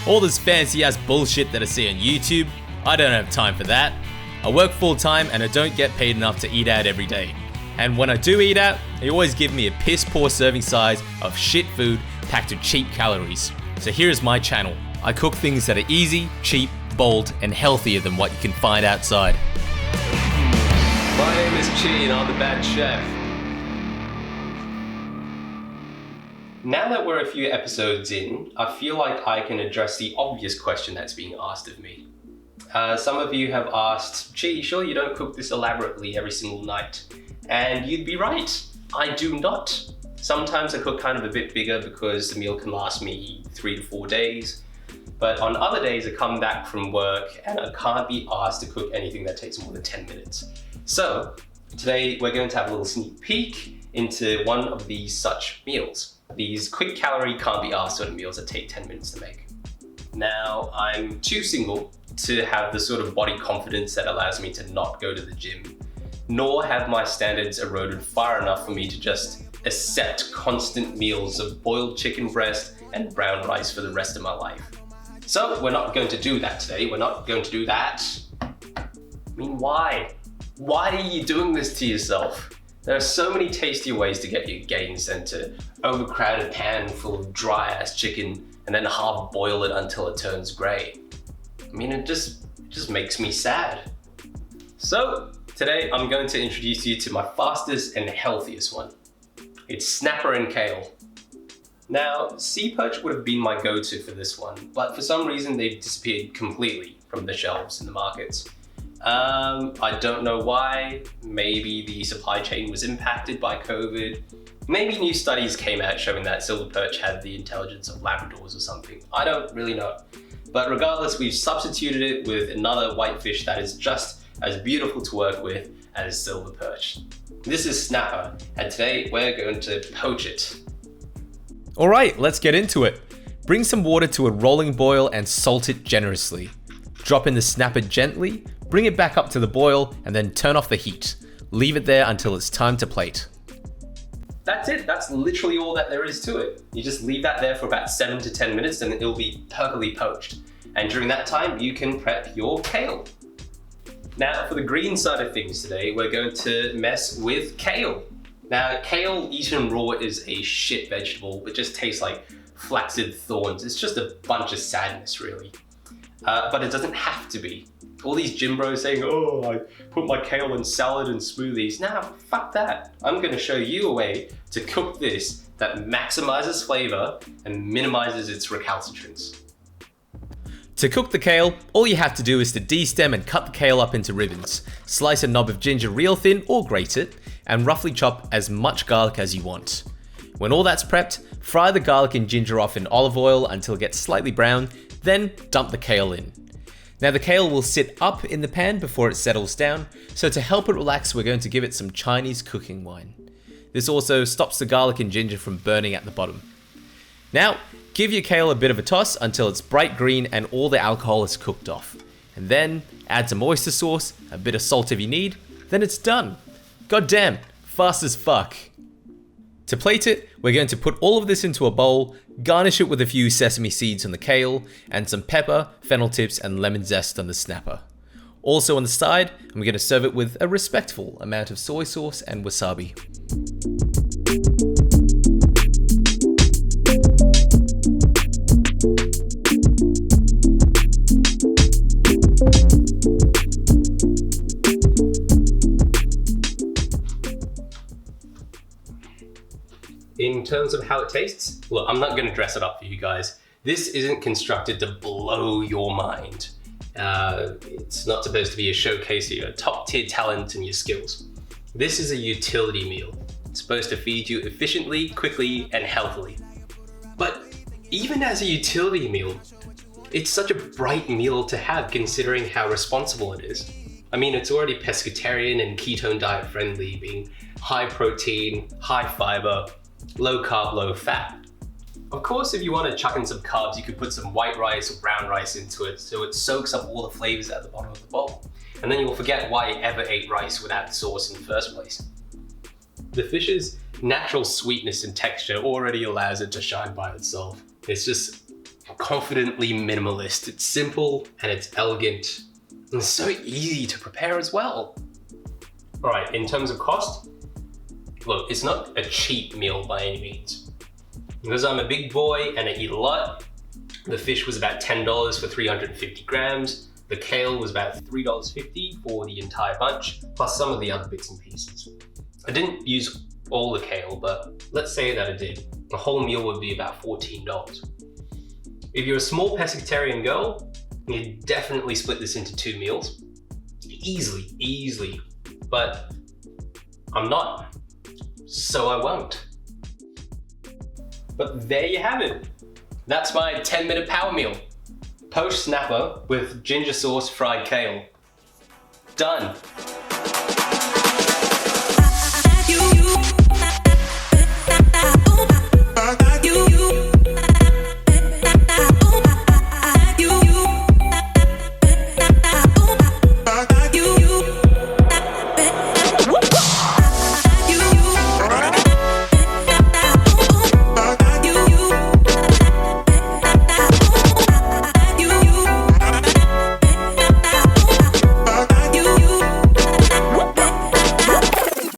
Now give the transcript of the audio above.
All this fancy ass bullshit that I see on YouTube, I don't have time for that. I work full time and I don't get paid enough to eat out every day. And when I do eat out, they always give me a piss poor serving size of shit food packed with cheap calories. So here's my channel. I cook things that are easy, cheap, bold, and healthier than what you can find outside. My name is Chi and I'm the Bad Chef. Now that we're a few episodes in, I feel like I can address the obvious question that's being asked of me. Some of you have asked, Chi, sure you don't cook this elaborately every single night? And you'd be right, I do not. Sometimes I cook kind of a bit bigger because the meal can last me 3 to 4 days. But on other days I come back from work and I can't be asked to cook anything that takes more than 10 minutes. So today we're going to have a little sneak peek into one of these such meals. These quick calorie can't be asked sort of meals that take 10 minutes to make. Now, I'm too single to have the sort of body confidence that allows me to not go to the gym, nor have my standards eroded far enough for me to just accept constant meals of boiled chicken breast and brown rice for the rest of my life. So we're not going to do that today. We're not going to do that. I mean, why? Why are you doing this to yourself? There are so many tastier ways to get your gains than to overcrowd a pan full of dry ass chicken and then half boil it until it turns gray. I mean, it just makes me sad. So today I'm going to introduce you to my fastest and healthiest one. It's snapper and kale. Now, sea perch would have been my go-to for this one, but for some reason they've disappeared completely from the shelves in the markets. I don't know why. Maybe the supply chain was impacted by COVID. Maybe new studies came out showing that silver perch had the intelligence of Labradors or something. I don't really know. But regardless, we've substituted it with another whitefish that is just as beautiful to work with as silver perch. This is snapper, and today we're going to poach it. All right, let's get into it. Bring some water to a rolling boil and salt it generously. Drop in the snapper gently, bring it back up to the boil, and then turn off the heat. Leave it there until it's time to plate. That's it, that's literally all that there is to it. You just leave that there for about 7 to 10 minutes and it'll be perfectly poached. And during that time, you can prep your kale. Now, for the green side of things today, we're going to mess with kale. Now, kale eaten raw is a shit vegetable. It just tastes like flaccid thorns. It's just a bunch of sadness, really. But it doesn't have to be. All these gym bros saying, oh, I put my kale in salad and smoothies. Nah, fuck that. I'm gonna show you a way to cook this that maximizes flavor and minimizes its recalcitrance. To cook the kale, all you have to do is to destem and cut the kale up into ribbons. Slice a knob of ginger real thin or grate it, and roughly chop as much garlic as you want. When all that's prepped, fry the garlic and ginger off in olive oil until it gets slightly brown, then dump the kale in. Now the kale will sit up in the pan before it settles down, so to help it relax we're going to give it some Chinese cooking wine. This also stops the garlic and ginger from burning at the bottom. Now, give your kale a bit of a toss until it's bright green and all the alcohol is cooked off. And then add some oyster sauce, a bit of salt if you need, then it's done. Goddamn, fast as fuck. To plate it, we're going to put all of this into a bowl, garnish it with a few sesame seeds on the kale, and some pepper, fennel tips, and lemon zest on the snapper. Also on the side, I'm going to serve it with a respectful amount of soy sauce and wasabi. In terms of how it tastes, look, I'm not gonna dress it up for you guys. This isn't constructed to blow your mind. It's not supposed to be a showcase of your top tier talent and your skills. This is a utility meal. It's supposed to feed you efficiently, quickly, and healthily. But even as a utility meal, it's such a bright meal to have considering how responsible it is. I mean, it's already pescatarian and ketone diet friendly, being high protein, high fiber, low carb, low fat. Of course, if you want to chuck in some carbs, you could put some white rice or brown rice into it so it soaks up all the flavors at the bottom of the bowl. And then you'll forget why you ever ate rice without sauce in the first place. The fish's natural sweetness and texture already allows it to shine by itself. It's just confidently minimalist. It's simple and it's elegant and so easy to prepare as well. All right, in terms of cost, look, it's not a cheap meal by any means. Because I'm a big boy and I eat a lot, the fish was about $10 for 350 grams. The kale was about $3.50 for the entire bunch, plus some of the other bits and pieces. I didn't use all the kale, but let's say that I did. A whole meal would be about $14. If you're a small pescatarian girl, you definitely split this into 2 meals. Easily. But I'm not, so I won't. But there you have it. That's my 10-minute power meal. Poached snapper with ginger sauce fried kale. Done.